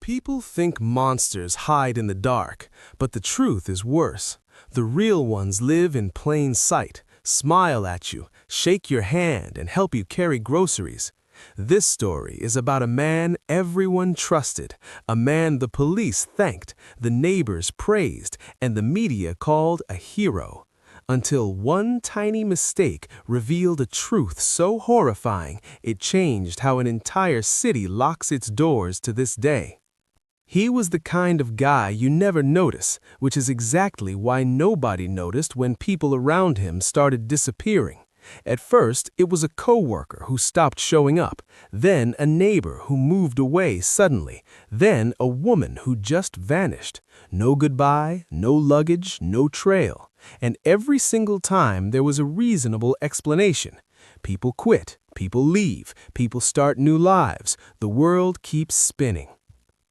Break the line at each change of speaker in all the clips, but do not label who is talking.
People think monsters hide in the dark, but the truth is worse. The real ones live in plain sight, smile at you, shake your hand, and help you carry groceries. This story is about a man everyone trusted, a man the police thanked, the neighbors praised, and the media called a hero. Until one tiny mistake revealed a truth so horrifying it changed how an entire city locks its doors to this day. He was the kind of guy you never notice, which is exactly why nobody noticed when people around him started disappearing. At first, it was a coworker who stopped showing up, then a neighbor who moved away suddenly, then a woman who just vanished. No goodbye, no luggage, no trail. And every single time there was a reasonable explanation. People quit, people leave, people start new lives. The world keeps spinning.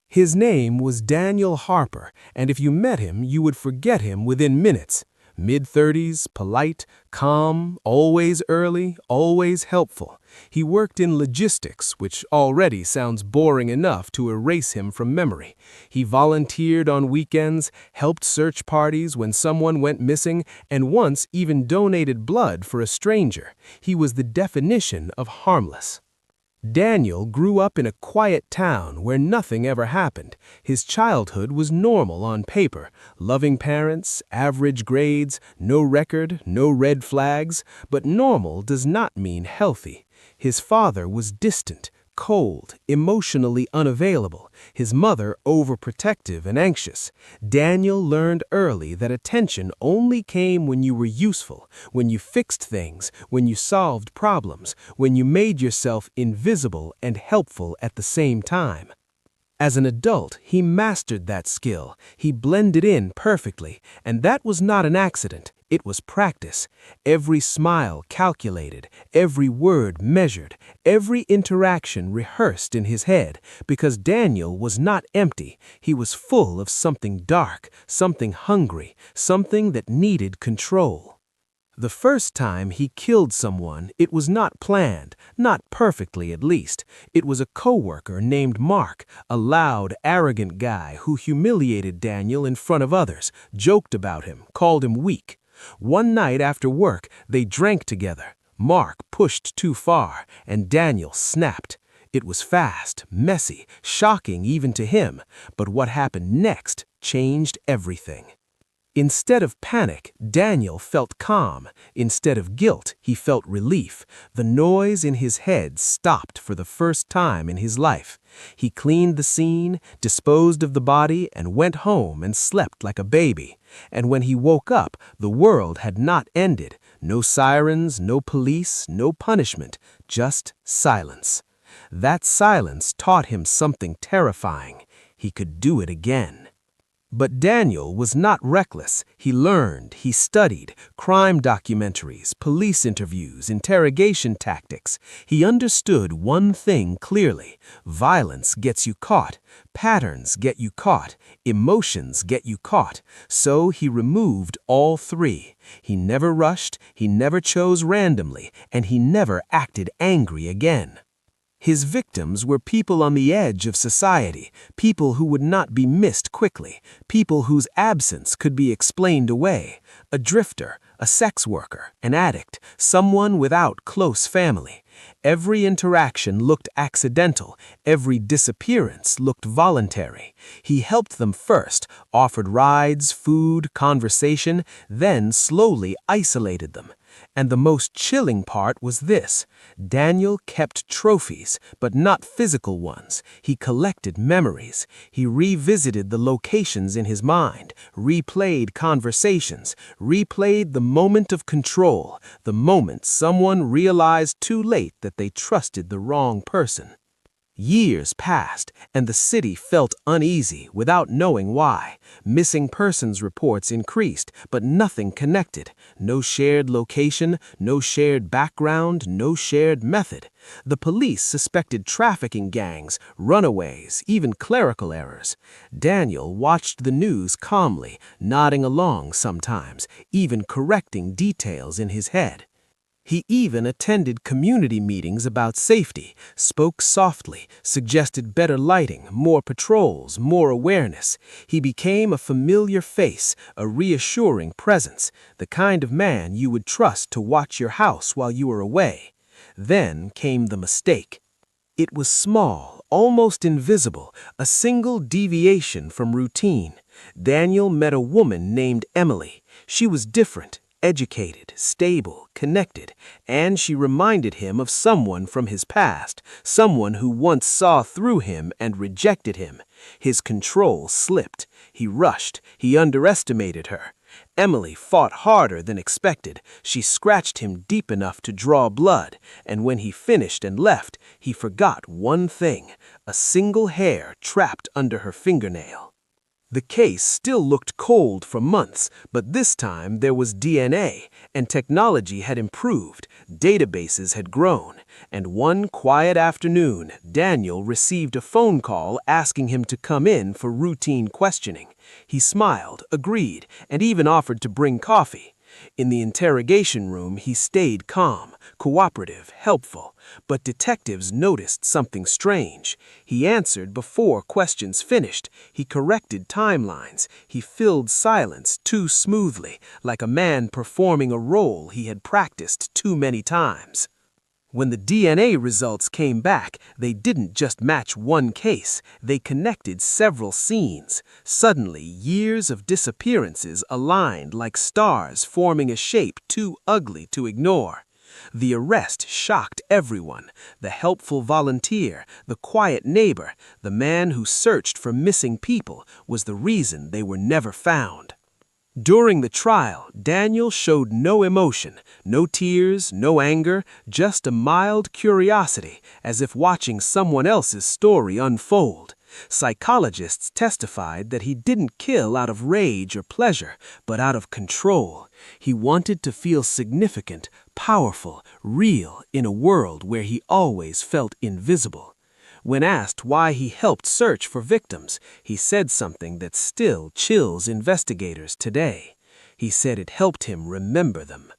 His name was Daniel Harper, and if you met him, you would forget him within minutes. Mid-30s, polite, calm, always early, always helpful. He worked in logistics, which already sounds boring enough to erase him from memory. He volunteered on weekends, helped search parties when someone went missing, and once even donated blood for a stranger. He was the definition of harmless. Daniel grew up in a quiet town where nothing ever happened. His childhood was normal on paper. Loving parents, average grades, no record, no red flags. But normal does not mean healthy. His father was distant, cold, emotionally unavailable. His mother overprotective and anxious. Daniel learned early that attention only came when you were useful, when you fixed things, when you solved problems, when you made yourself invisible and helpful at the same time. As an adult, he mastered that skill. He blended in perfectly, and that was not an accident. It was practice. Every smile calculated, every word measured, every interaction rehearsed in his head, because Daniel was not empty. He was full of something dark, something hungry, something that needed control. The first time he killed someone, it was not planned, not perfectly at least. It was a coworker named Mark, a loud, arrogant guy who humiliated Daniel in front of others, joked about him, called him weak. One night after work, they drank together. Mark pushed too far, and Daniel snapped. It was fast, messy, shocking even to him, but what happened next changed everything. Instead of panic, Daniel felt calm. Instead of guilt, he felt relief. The noise in his head stopped for the first time in his life. He cleaned the scene, disposed of the body, and went home and slept like a baby. And when he woke up, the world had not ended. No sirens, no police, no punishment, just silence. That silence taught him something terrifying. He could do it again. But Daniel was not reckless. He learned, he studied, crime documentaries, police interviews, interrogation tactics. He understood one thing clearly. Violence gets you caught. Patterns get you caught. Emotions get you caught. So he removed all three. He never rushed, he never chose randomly, and he never acted angry again. His victims were people on the edge of society, people who would not be missed quickly, people whose absence could be explained away. A drifter, a sex worker, an addict, someone without close family. Every interaction looked accidental, every disappearance looked voluntary. He helped them first, offered rides, food, conversation, then slowly isolated them. And the most chilling part was this. Daniel kept trophies, but not physical ones. He collected memories. He revisited the locations in his mind, replayed conversations, replayed the moment of control, the moment someone realized too late that they trusted the wrong person. Years passed, and the city felt uneasy without knowing why. Missing persons reports increased, but nothing connected. No shared location, no shared background, no shared method. The police suspected trafficking gangs, runaways, even clerical errors. Daniel watched the news calmly, nodding along sometimes, even correcting details in his head. He even attended community meetings about safety, spoke softly, suggested better lighting, more patrols, more awareness. He became a familiar face, a reassuring presence, the kind of man you would trust to watch your house while you were away. Then came the mistake. It was small, almost invisible, a single deviation from routine. Daniel met a woman named Emily. She was different. Educated, stable, connected, and she reminded him of someone from his past, someone who once saw through him and rejected him. His control slipped. He rushed. He underestimated her. Emily fought harder than expected. She scratched him deep enough to draw blood, and when he finished and left, he forgot one thing: a single hair trapped under her fingernail. The case still looked cold for months, but this time there was DNA, and technology had improved, databases had grown, and one quiet afternoon, Daniel received a phone call asking him to come in for routine questioning. He smiled, agreed, and even offered to bring coffee. In the interrogation room, he stayed calm, cooperative, helpful, but detectives noticed something strange. He answered before questions finished. He corrected timelines. He filled silence too smoothly, like a man performing a role he had practiced too many times. When the DNA results came back, they didn't just match one case, they connected several scenes. Suddenly, years of disappearances aligned like stars forming a shape too ugly to ignore. The arrest shocked everyone: the helpful volunteer, the quiet neighbor, the man who searched for missing people was the reason they were never found. During the trial, Daniel showed no emotion, no tears, no anger, just a mild curiosity, as if watching someone else's story unfold. Psychologists testified that he didn't kill out of rage or pleasure, but out of control. He wanted to feel significant, powerful, real in a world where he always felt invisible. When asked why he helped search for victims, he said something that still chills investigators today. He said it helped him remember them.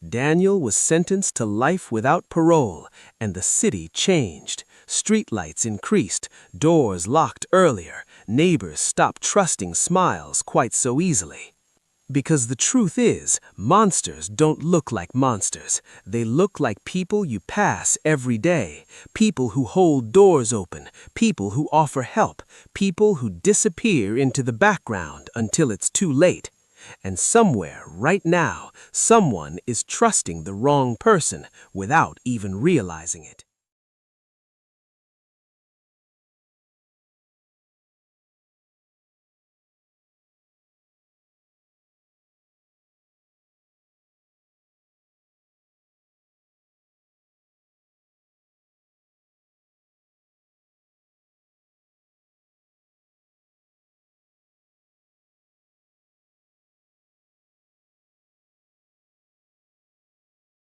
Daniel was sentenced to life without parole, and the city changed. Streetlights increased, doors locked earlier, neighbors stopped trusting smiles quite so easily. Because the truth is, monsters don't look like monsters. They look like people you pass every day, people who hold doors open, people who offer help, people who disappear into the background until it's too late. And somewhere, right now, someone is trusting the wrong person without even realizing it.